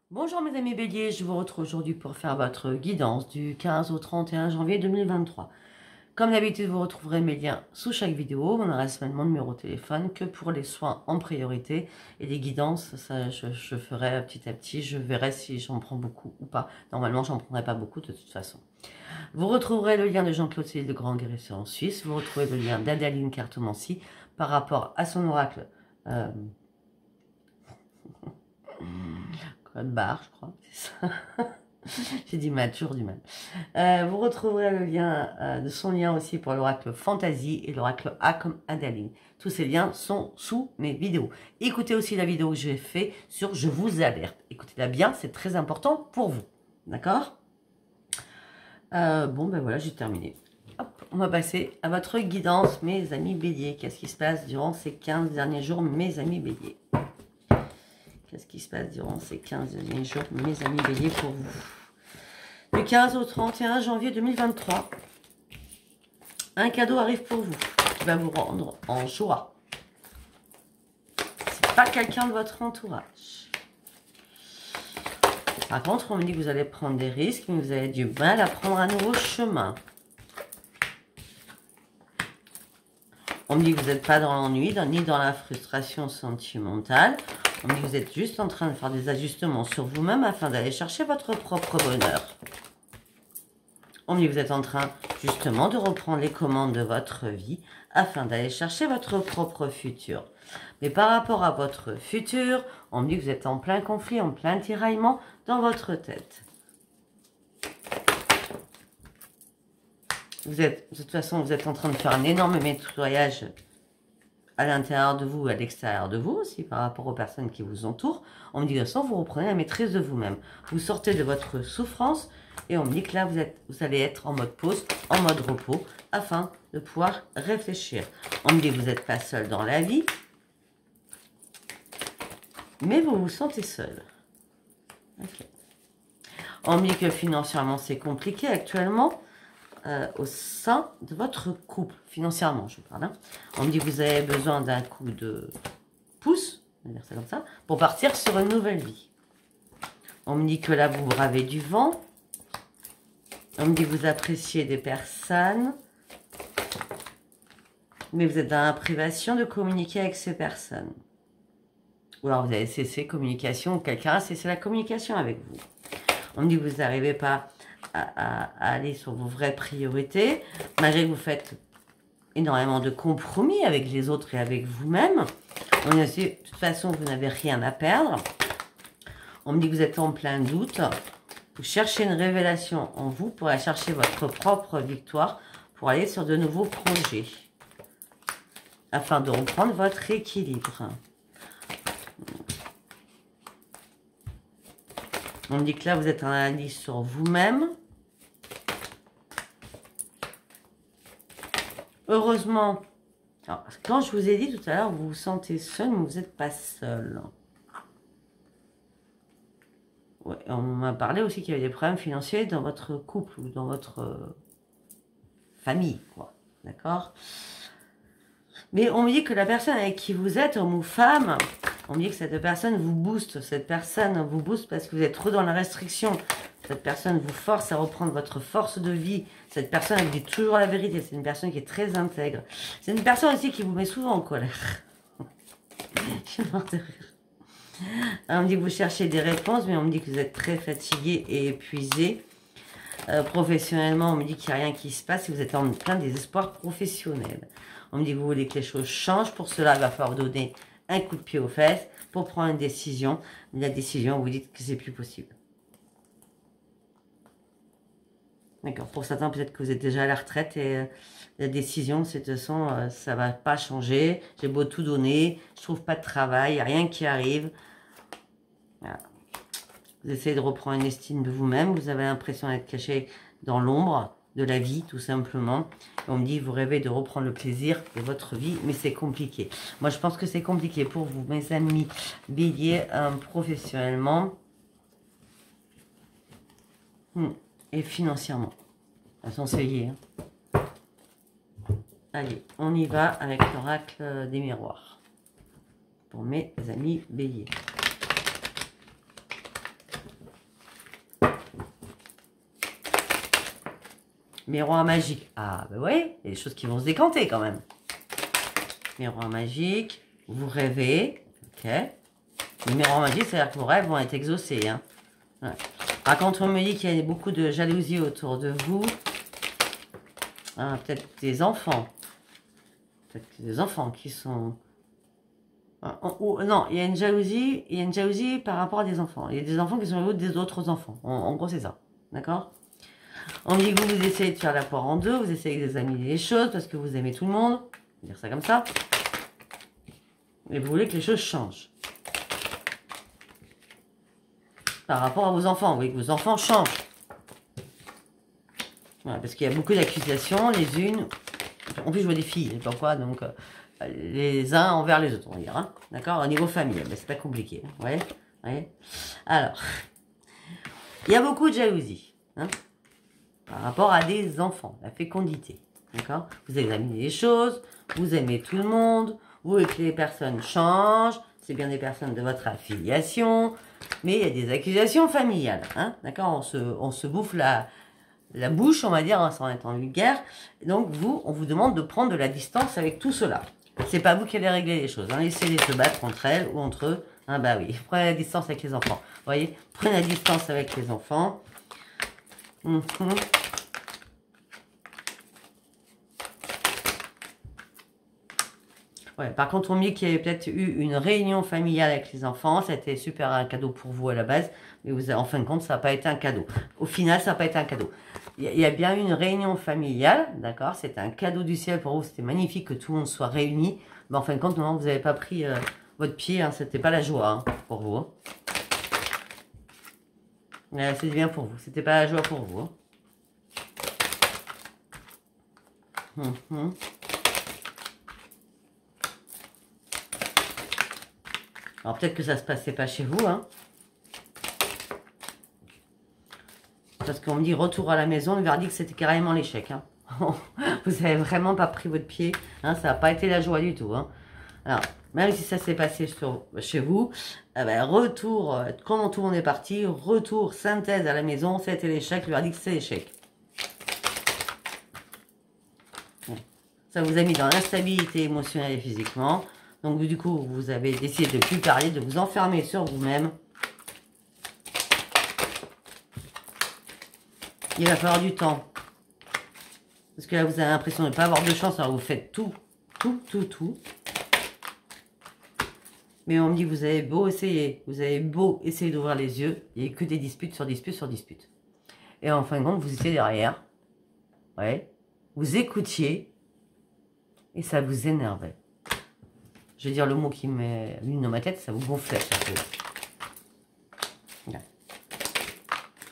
Bonjour mes amis béliers, je vous retrouve aujourd'hui pour faire votre guidance du 15 au 31 janvier 2023. Comme d'habitude, vous retrouverez mes liens sous chaque vidéo, mon adresse mail, mon numéro de téléphone, que pour les soins en priorité. Et les guidances, ça je ferai petit à petit, je verrai si j'en prends beaucoup ou pas. Normalement, j'en prendrai pas beaucoup de toute façon. Vous retrouverez le lien de Jean-Claude Céline, de Grand Guérisseur en Suisse. Vous retrouvez le lien d'Adaline Cartomancie par rapport à son oracle. Code barre, je crois, c'est ça. J'ai dit mal, toujours du mal. Vous retrouverez le lien de son lien aussi pour l'oracle Fantasy et l'oracle A comme Adaline. Tous ces liens sont sous mes vidéos. Écoutez aussi la vidéo que j'ai fait sur Je vous alerte. Écoutez-la bien, c'est très important pour vous. D'accord? Bon, ben voilà, j'ai terminé. Hop, on va passer à votre guidance, mes amis béliers. Qu'est-ce qui se passe durant ces 15 derniers jours, mes amis béliers? Qu'est-ce qui se passe durant ces 15 derniers jours, mes amis béliers, pour vous? Du 15 au 31 janvier 2023, un cadeau arrive pour vous, qui va vous rendre en joie. C'est pas quelqu'un de votre entourage. Par contre, on me dit que vous allez prendre des risques, mais vous avez du mal à prendre un nouveau chemin. On me dit que vous n'êtes pas dans l'ennui, ni dans la frustration sentimentale. On me dit que vous êtes juste en train de faire des ajustements sur vous-même afin d'aller chercher votre propre bonheur. On me dit que vous êtes en train justement de reprendre les commandes de votre vie afin d'aller chercher votre propre futur. Mais par rapport à votre futur, on me dit que vous êtes en plein conflit, en plein tiraillement dans votre tête. De toute façon, vous êtes en train de faire un énorme nettoyage à l'intérieur de vous et à l'extérieur de vous aussi, par rapport aux personnes qui vous entourent. On me dit que de toute façon, vous reprenez la maîtrise de vous-même. Vous sortez de votre souffrance et on me dit que là, vous allez être en mode pause, en mode repos, afin de pouvoir réfléchir. On me dit que vous n'êtes pas seul dans la vie, mais vous vous sentez seul. Okay. On me dit que financièrement, c'est compliqué actuellement. Au sein de votre couple, financièrement je parle. Hein. On me dit que vous avez besoin d'un coup de pouce, on va dire ça comme ça, pour partir sur une nouvelle vie. On me dit que là vous bravez du vent. On me dit que vous appréciez des personnes, mais vous êtes dans la privation de communiquer avec ces personnes. Ou alors vous avez cessé communication, ou quelqu'un a cessé la communication avec vous. On me dit que vous n'arrivez pas à aller sur vos vraies priorités, malgré que vous faites énormément de compromis avec les autres et avec vous-même. On me dit de toute façon, vous n'avez rien à perdre. On me dit que vous êtes en plein doute. Vous cherchez une révélation en vous pour aller chercher votre propre victoire, pour aller sur de nouveaux projets, afin de reprendre votre équilibre. On me dit que là, vous êtes en analyse sur vous-même. Heureusement, alors, quand je vous ai dit tout à l'heure, vous vous sentez seul, mais vous n'êtes pas seul. Ouais, on m'a parlé aussi qu'il y avait des problèmes financiers dans votre couple ou dans votre famille, quoi. D'accord? Mais on me dit que la personne avec qui vous êtes, homme ou femme, on me dit que cette personne vous booste. Cette personne vous booste parce que vous êtes trop dans la restriction. Cette personne vous force à reprendre votre force de vie. Cette personne, elle dit toujours la vérité. C'est une personne qui est très intègre. C'est une personne aussi qui vous met souvent en colère. Je suis morte de rire. Alors, on me dit que vous cherchez des réponses, mais on me dit que vous êtes très fatigué et épuisé. Professionnellement, on me dit qu'il n'y a rien qui se passe et vous êtes en plein désespoir professionnel. On me dit que vous voulez que les choses changent. Pour cela, il va falloir donner un coup de pied aux fesses pour prendre une décision. La décision, vous dites que c'est plus possible. D'accord. Pour certains, peut-être que vous êtes déjà à la retraite et la décision, c'est de toute façon, ça ne va pas changer. J'ai beau tout donner, je ne trouve pas de travail, il n'y a rien qui arrive. Voilà. Vous essayez de reprendre une estime de vous-même. Vous avez l'impression d'être caché dans l'ombre de la vie, tout simplement. Et on me dit, vous rêvez de reprendre le plaisir de votre vie, mais c'est compliqué. Moi, je pense que c'est compliqué pour vous, mes amis béliers, professionnellement et financièrement. De toute façon, c'est lié. Hein. Allez, on y va avec l'oracle des miroirs. Pour mes amis béliers. Miroir magique. Ah, ben oui, il y a des choses qui vont se décanter quand même. Miroir magique. Vous rêvez. Ok. Le miroir magique, c'est-à-dire que vos rêves vont être exaucés. Hein. Ouais. Par contre, on me dit qu'il y a beaucoup de jalousie autour de vous. Ah, peut-être des enfants. Peut-être des enfants qui sont... non, il y a une jalousie par rapport à des enfants. Il y a des enfants qui sont jaloux des autres enfants. En gros, c'est ça. D'accord? On dit que vous essayez de faire la poire en deux, vous essayez d'examiner les choses parce que vous aimez tout le monde. On va dire ça comme ça. Et vous voulez que les choses changent. Par rapport à vos enfants, vous voulez que vos enfants changent. Voilà, parce qu'il y a beaucoup d'accusations, les unes... En plus, je vois des filles, pourquoi donc les uns envers les autres, on va dire. Hein, d'accord? Au niveau famille, ben, c'est pas compliqué. Hein, ouais, ouais. Alors, il y a beaucoup de jalousie. Hein, par rapport à des enfants, la fécondité. D'accord? Vous examinez les choses, vous aimez tout le monde, vous voulez que les personnes changent, c'est bien des personnes de votre affiliation, mais il y a des accusations familiales. Hein, d'accord? On se bouffe la bouche, on va dire, hein, sans être en vulgaire. Donc, on vous demande de prendre de la distance avec tout cela. C'est pas vous qui allez régler les choses. Hein. Laissez-les se battre entre elles ou entre eux. Hein, bah oui, prenez la distance avec les enfants. Vous voyez? Prenez la distance avec les enfants. Ouais, par contre, on me dit qu'il y avait peut-être eu une réunion familiale avec les enfants. C'était super un cadeau pour vous à la base. Mais en fin de compte, ça n'a pas été un cadeau. Au final, ça n'a pas été un cadeau. Il y a bien eu une réunion familiale, d'accord? C'était un cadeau du ciel pour vous. C'était magnifique que tout le monde soit réuni. Mais en fin de compte, non, vous n'avez pas pris votre pied. Hein, c'était pas la joie hein, pour vous. Hein. C'est bien pour vous. C'était pas la joie pour vous. Hein. Alors peut-être que ça se passait pas chez vous, hein. Parce qu'on me dit retour à la maison, le verdict c'était carrément l'échec. Hein. Vous n'avez vraiment pas pris votre pied, hein, ça n'a pas été la joie du tout. Hein. Alors, même si ça s'est passé chez vous, retour, comment tout le monde est parti, retour, synthèse à la maison, c'était l'échec, le verdict c'est l'échec. Ça vous a mis dans l'instabilité émotionnelle et physiquement. Donc du coup, vous avez décidé de ne plus parler, de vous enfermer sur vous-même. Il va falloir du temps. Parce que là, vous avez l'impression de ne pas avoir de chance, alors vous faites tout. Mais on me dit que vous avez beau essayer d'ouvrir les yeux, il n'y a que des disputes sur disputes sur disputes. Et en fin de compte, vous étiez derrière. Ouais. Vous écoutiez. Et ça vous énervait. Je vais dire le mot qui m'est venu dans ma tête, ça vous gonflait.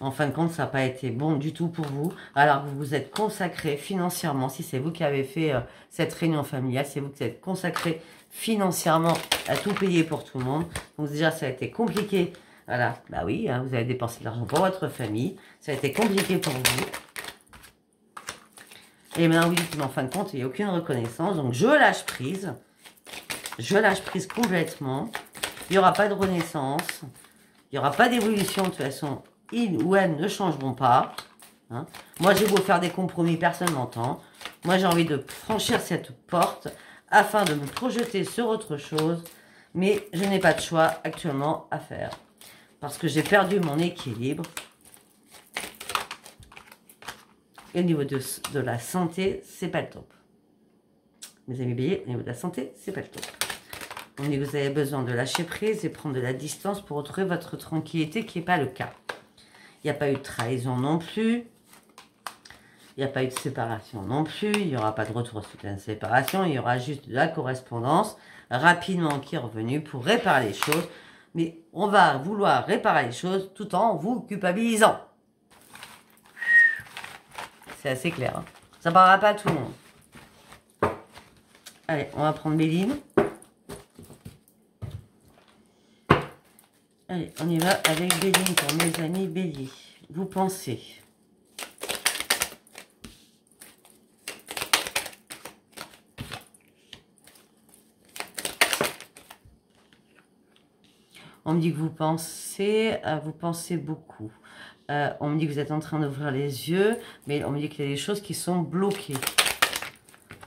En fin de compte, ça n'a pas été bon du tout pour vous. Alors que vous vous êtes consacré financièrement, si c'est vous qui avez fait cette réunion familiale, c'est vous qui êtes consacré financièrement à tout payer pour tout le monde. Donc déjà, ça a été compliqué. Voilà, bah oui, hein, vous avez dépensé de l'argent pour votre famille. Ça a été compliqué pour vous. Et maintenant, vous dites, mais en fin de compte, il n'y a aucune reconnaissance. Donc, je lâche prise. Je lâche prise complètement. Il n'y aura pas de renaissance. Il n'y aura pas d'évolution. De toute façon, ils ou elles ne changeront pas. Hein. Moi, j'ai beau faire des compromis, personne ne m'entend. Moi, j'ai envie de franchir cette porte afin de me projeter sur autre chose. Mais je n'ai pas de choix actuellement à faire. Parce que j'ai perdu mon équilibre. Et au niveau de la santé, c'est pas le top. Mes amis béliers, au niveau de la santé, c'est pas le top. On dit que vous avez besoin de lâcher prise et prendre de la distance pour retrouver votre tranquillité, qui n'est pas le cas. Il n'y a pas eu de trahison non plus. Il n'y a pas eu de séparation non plus. Il n'y aura pas de retour suite à une séparation. Il y aura juste de la correspondance rapidement qui est revenue pour réparer les choses. Mais on va vouloir réparer les choses tout en vous culpabilisant. C'est assez clair. Hein. Ça ne parlera pas à tout le monde. Allez, on va prendre Béline. Allez, on y va avec Béline pour mes amis béliers. Vous pensez. On me dit que vous pensez beaucoup. On me dit que vous êtes en train d'ouvrir les yeux, mais on me dit qu'il y a des choses qui sont bloquées.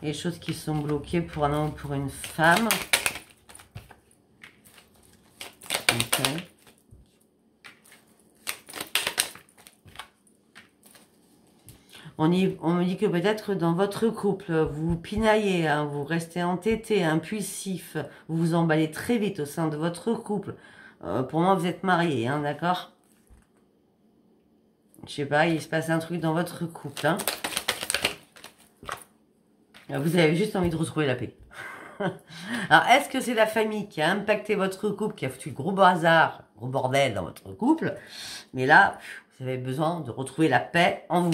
Les choses qui sont bloquées pour un homme ou pour une femme. Ok. On me dit que peut-être dans votre couple, vous pinaillez, hein, vous restez entêté, impulsif, vous vous emballez très vite au sein de votre couple. Pour moi, vous êtes mariés, hein, d'accord? Je sais pas, il se passe un truc dans votre couple. Hein. Vous avez juste envie de retrouver la paix. Alors, est-ce que c'est la famille qui a impacté votre couple, qui a foutu gros bazar, gros bordel dans votre couple? Mais là, vous avez besoin de retrouver la paix en vous.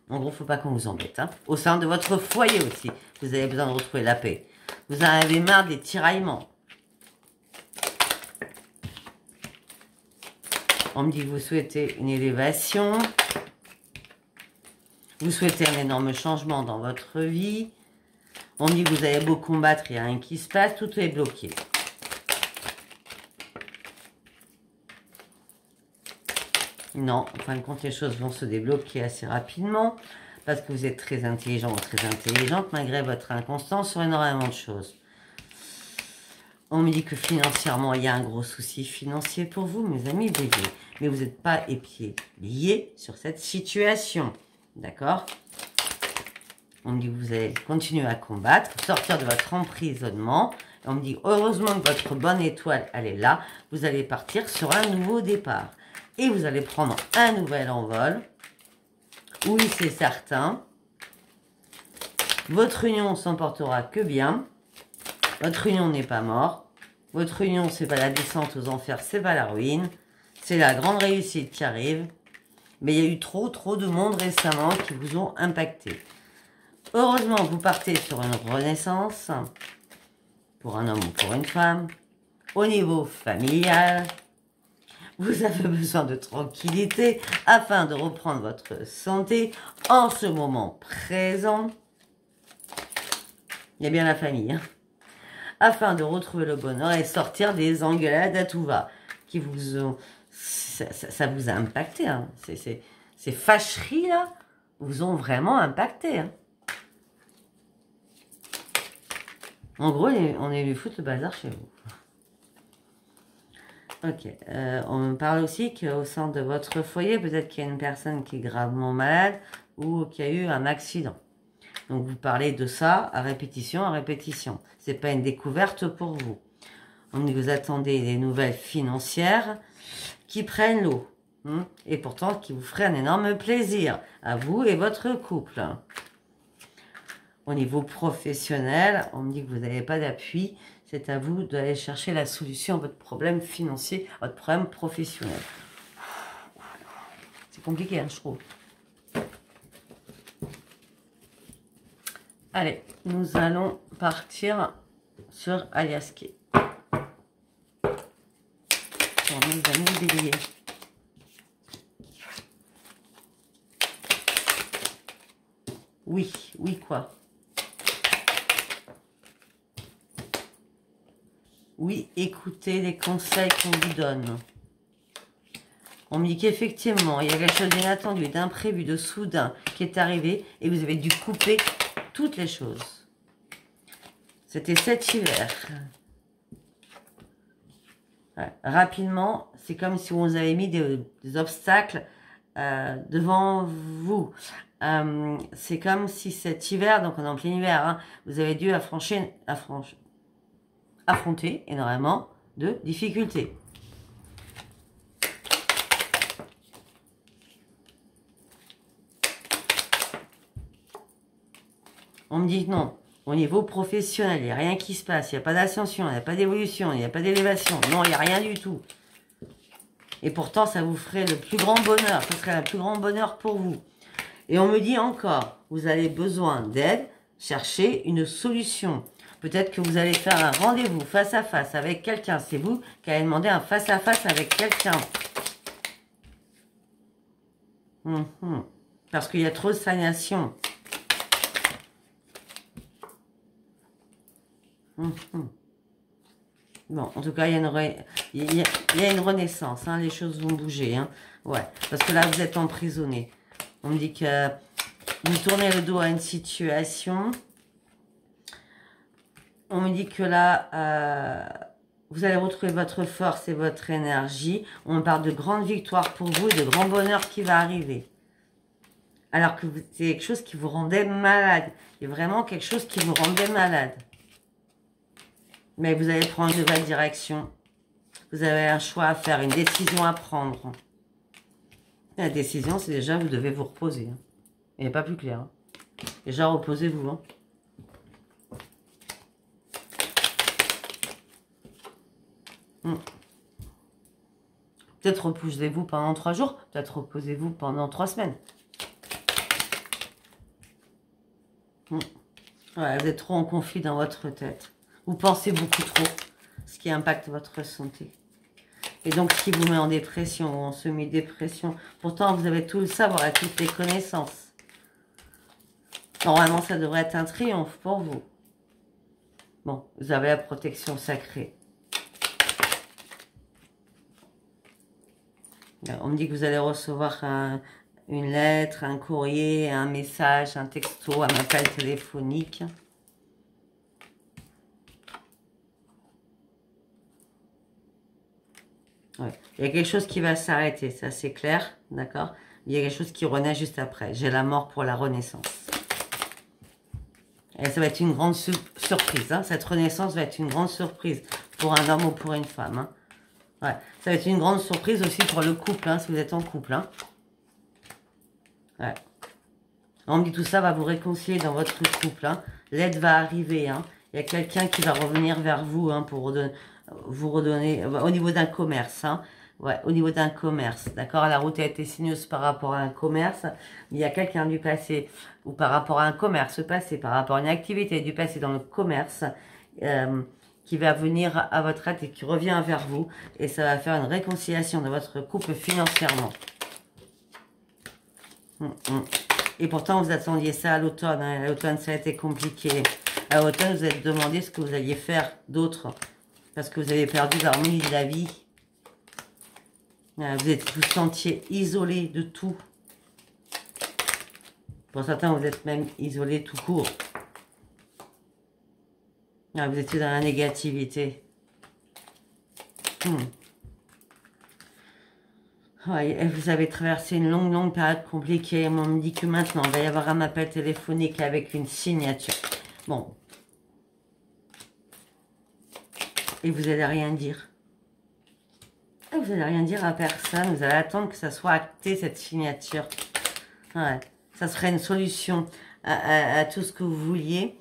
En gros, faut pas qu'on vous embête. Hein. Au sein de votre foyer aussi, vous avez besoin de retrouver la paix. Vous en avez marre des tiraillements. On me dit que vous souhaitez une élévation. Vous souhaitez un énorme changement dans votre vie. On me dit que vous avez beau combattre, il n'y a rien qui se passe. Tout est bloqué. Non, en fin de compte, les choses vont se débloquer assez rapidement. Parce que vous êtes très intelligent ou très intelligente, malgré votre inconstance sur énormément de choses. On me dit que financièrement, il y a un gros souci financier pour vous, mes amis béliers. Mais vous n'êtes pas épiés liés sur cette situation. D'accord? On me dit que vous allez continuer à combattre, sortir de votre emprisonnement. On me dit, heureusement que votre bonne étoile, elle est là. Vous allez partir sur un nouveau départ. Et vous allez prendre un nouvel envol. Oui, c'est certain. Votre union s'en portera que bien. Votre union n'est pas morte. Votre union, c'est pas la descente aux enfers, c'est pas la ruine. C'est la grande réussite qui arrive. Mais il y a eu trop de monde récemment qui vous ont impacté. Heureusement, vous partez sur une renaissance. Pour un homme ou pour une femme. Au niveau familial. Vous avez besoin de tranquillité afin de reprendre votre santé en ce moment présent. Il y a bien la famille. Hein, afin de retrouver le bonheur et sortir des engueulades à tout va. Qui vous ont... Ça vous a impacté. Hein. Ces fâcheries là vous ont vraiment impacté. Hein. En gros, on est venu foutre le bazar chez vous. Ok, on me parle aussi qu'au sein de votre foyer, peut-être qu'il y a une personne qui est gravement malade ou qui a eu un accident. Donc vous parlez de ça à répétition, C'est pas une découverte pour vous. On dit que vous attendez des nouvelles financières qui prennent l'eau. Et pourtant qui vous feraient un énorme plaisir à vous et votre couple. Au niveau professionnel, on me dit que vous n'avez pas d'appui. C'est à vous d'aller chercher la solution à votre problème financier, à votre problème professionnel. C'est compliqué, hein, je trouve. Allez, nous allons partir sur Aliasqué. Pour mes amis béliers. Oui, oui quoi? Oui, écoutez les conseils qu'on vous donne. On me dit qu'effectivement, il y a quelque chose d'inattendu, d'imprévu, de soudain qui est arrivé et vous avez dû couper toutes les choses. C'était cet hiver. Ouais. Rapidement, c'est comme si on vous avait mis des obstacles devant vous. C'est comme si cet hiver, donc on est en plein hiver, hein, vous avez dû affronter énormément de difficultés. On me dit non, au niveau professionnel, il n'y a rien qui se passe, il n'y a pas d'ascension, il n'y a pas d'évolution, il n'y a pas d'élévation, non, il n'y a rien du tout. Et pourtant, ça vous ferait le plus grand bonheur, ce serait le plus grand bonheur pour vous. Et on me dit encore, vous avez besoin d'aide, cherchez une solution. Peut-être que vous allez faire un rendez-vous face à face avec quelqu'un. C'est vous qui allez demander un face à face avec quelqu'un. Parce qu'il y a trop de stagnation. Bon, en tout cas, il y a une renaissance, hein, les choses vont bouger. Hein. Ouais, parce que là, vous êtes emprisonné. On me dit que vous tournez le dos à une situation. On me dit que là, vous allez retrouver votre force et votre énergie. On me parle de grandes victoires pour vous et de grand bonheur qui va arriver. Alors que c'est quelque chose qui vous rendait malade. Il y a vraiment quelque chose qui vous rendait malade. Mais vous allez prendre une nouvelle direction. Vous avez un choix à faire, une décision à prendre. La décision, c'est déjà, vous devez vous reposer. Hein. Il n'est pas plus clair. Hein. Déjà, reposez-vous. Hein. Peut-être reposez-vous pendant 3 jours. Peut-être reposez-vous pendant 3 semaines. Ouais, vous êtes trop en conflit dans votre tête. Vous pensez beaucoup trop, ce qui impacte votre santé. Et donc, ce qui vous met en dépression ou en semi-dépression. Pourtant, vous avez tout le savoir et toutes les connaissances. Normalement, ça devrait être un triomphe pour vous. Bon, vous avez la protection sacrée. On me dit que vous allez recevoir une lettre, un courrier, un message, un texto, un appel téléphonique. Ouais. Il y a quelque chose qui va s'arrêter, ça c'est clair, d'accord? Il y a quelque chose qui renaît juste après. J'ai la mort pour la renaissance. Et ça va être une grande surprise. Hein. Cette renaissance va être une grande surprise pour un homme ou pour une femme. Hein. Ouais. Ça va être une grande surprise aussi pour le couple, hein, si vous êtes en couple. Hein. Ouais. On me dit tout ça va vous réconcilier dans votre couple. Hein. L'aide va arriver. Hein. Il y a quelqu'un qui va revenir vers vous hein, pour vous redonner au niveau d'un commerce. Hein. Ouais, au niveau d'un commerce. D'accord, la route a été sinueuse par rapport à un commerce. Il y a quelqu'un du passé ou par rapport à un commerce passé, par rapport à une activité du passé dans le commerce qui va venir à votre aide et qui revient vers vous. Et ça va faire une réconciliation de votre couple financièrement. Et pourtant, vous attendiez ça à l'automne. Hein. À l'automne, ça a été compliqué. À l'automne, vous êtes demandé ce que vous alliez faire d'autre. Parce que vous avez perdu l'harmonie de la vie. Vous sentiez isolé de tout. Pour certains, vous êtes même isolé tout court. Vous étiez dans la négativité. Ouais, vous avez traversé une longue période compliquée. On me dit que maintenant, il va y avoir un appel téléphonique avec une signature. Bon. Et vous n'allez rien dire. Et vous n'allez rien dire à personne. Vous allez attendre que ça soit acté, cette signature. Ouais. Ça serait une solution à tout ce que vous vouliez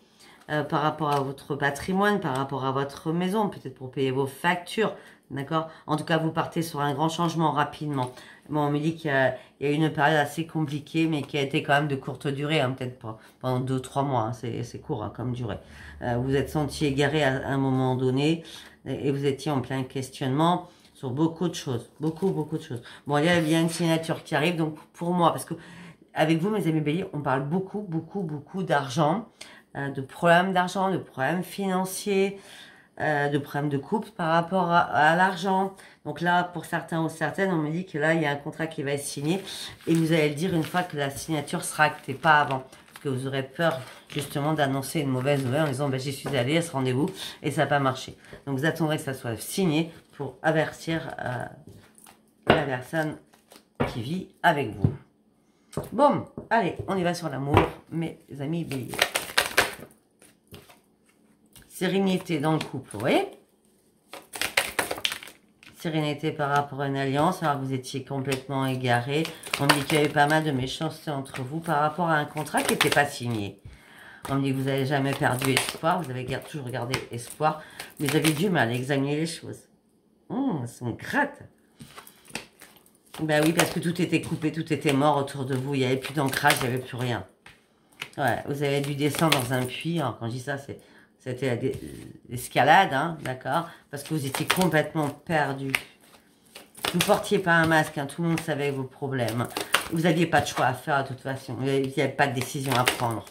par rapport à votre patrimoine, par rapport à votre maison, peut-être pour payer vos factures. D'accord? En tout cas, vous partez sur un grand changement rapidement. Bon, on me dit qu'il y a une période assez compliquée, mais qui a été quand même de courte durée, hein, peut-être pas pendant 2-3 mois. Hein, c'est court hein, comme durée. Vous êtes senti égaré à un moment donné et vous étiez en plein questionnement sur beaucoup de choses. Beaucoup de choses. Bon, il y a bien une signature qui arrive, donc pour moi, parce que avec vous, mes amis béliers, on parle beaucoup d'argent, de problèmes d'argent, de problèmes financiers, de problèmes de couple par rapport à l'argent. Donc là, pour certains ou certaines, on me dit que là, il y a un contrat qui va être signé et vous allez le dire une fois que la signature sera actée, pas avant. Parce que vous aurez peur justement d'annoncer une mauvaise nouvelle en disant j'y suis allé à ce rendez-vous et ça n'a pas marché. Donc vous attendrez que ça soit signé pour avertir la personne qui vit avec vous. Bon, allez, on y va sur l'amour, mes amis béliers. Sérénité dans le couple, vous voyez? Sérénité par rapport à une alliance, alors vous étiez complètement égaré. On me dit qu'il y avait pas mal de méchanceté entre vous par rapport à un contrat qui n'était pas signé. On me dit que vous n'avez jamais perdu espoir, vous avez toujours gardé espoir, mais vous avez du mal à examiner les choses. Elles sont grattes. Ben oui, parce que tout était coupé, tout était mort autour de vous. Il n'y avait plus d'ancrage, il n'y avait plus rien. Ouais, vous avez dû descendre dans un puits. Alors, quand je dis ça, c'était l'escalade, hein, d'accord? Parce que vous étiez complètement perdu. Vous ne portiez pas un masque, hein, tout le monde savait vos problèmes. Vous n'aviez pas de choix à faire de toute façon. Il n'y avait pas de décision à prendre.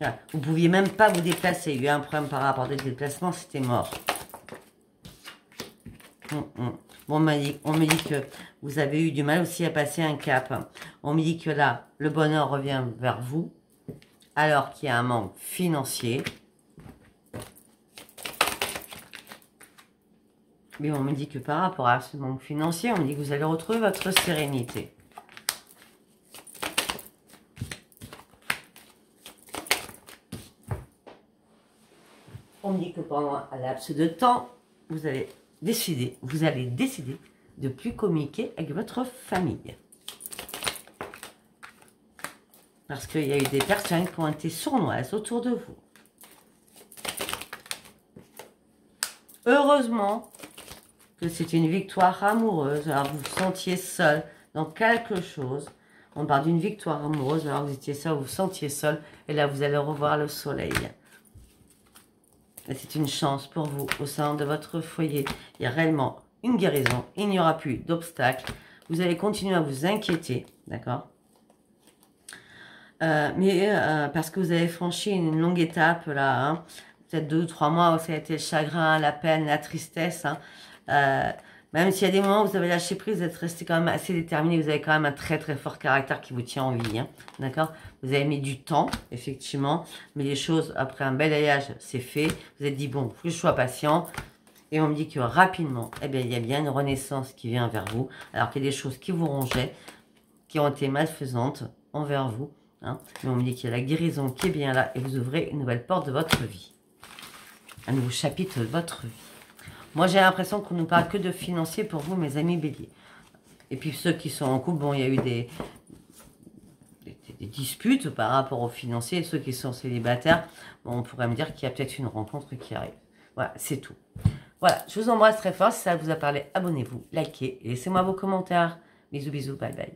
Ouais, vous ne pouviez même pas vous déplacer. Il y a eu un problème par rapport au déplacement, c'était mort. Bon, on me dit que vous avez eu du mal aussi à passer un cap. On me dit que là, le bonheur revient vers vous, alors qu'il y a un manque financier. Mais on me dit que par rapport à ce manque financier, on me dit que vous allez retrouver votre sérénité. On me dit que pendant un laps de temps, vous allez décider de plus communiquer avec votre famille. Parce qu'il y a eu des personnes qui ont été sournoises autour de vous. Heureusement que c'est une victoire amoureuse, alors vous vous sentiez seul dans quelque chose. On parle d'une victoire amoureuse, alors vous étiez seul, vous vous sentiez seul, et là vous allez revoir le soleil. C'est une chance pour vous au sein de votre foyer. Il y a réellement une guérison. Il n'y aura plus d'obstacles. Vous allez continuer à vous inquiéter, d'accord? Parce que vous avez franchi une longue étape là, hein, peut-être 2 ou 3 mois où ça a été le chagrin, la peine, la tristesse. Hein, même s'il y a des moments où vous avez lâché prise, vous êtes resté quand même assez déterminé, vous avez quand même un très très fort caractère qui vous tient en vie, hein, d'accord? Vous avez mis du temps, effectivement, mais les choses, après un bel alliage, c'est fait. Vous êtes dit, bon, faut que je sois patient. Et on me dit que rapidement, eh bien, il y a bien une renaissance qui vient vers vous, alors qu'il y a des choses qui vous rongeaient, qui ont été malfaisantes envers vous. Hein, mais on me dit qu'il y a la guérison qui est bien là, et vous ouvrez une nouvelle porte de votre vie. Un nouveau chapitre de votre vie. Moi, j'ai l'impression qu'on ne parle que de financier pour vous, mes amis béliers. Et puis, ceux qui sont en couple, bon, il y a eu des disputes par rapport aux financiers. Et ceux qui sont célibataires, bon, on pourrait me dire qu'il y a peut-être une rencontre qui arrive. Voilà, c'est tout. Voilà, je vous embrasse très fort. Si ça vous a parlé, abonnez-vous, likez et laissez-moi vos commentaires. Bisous, bisous, bye bye.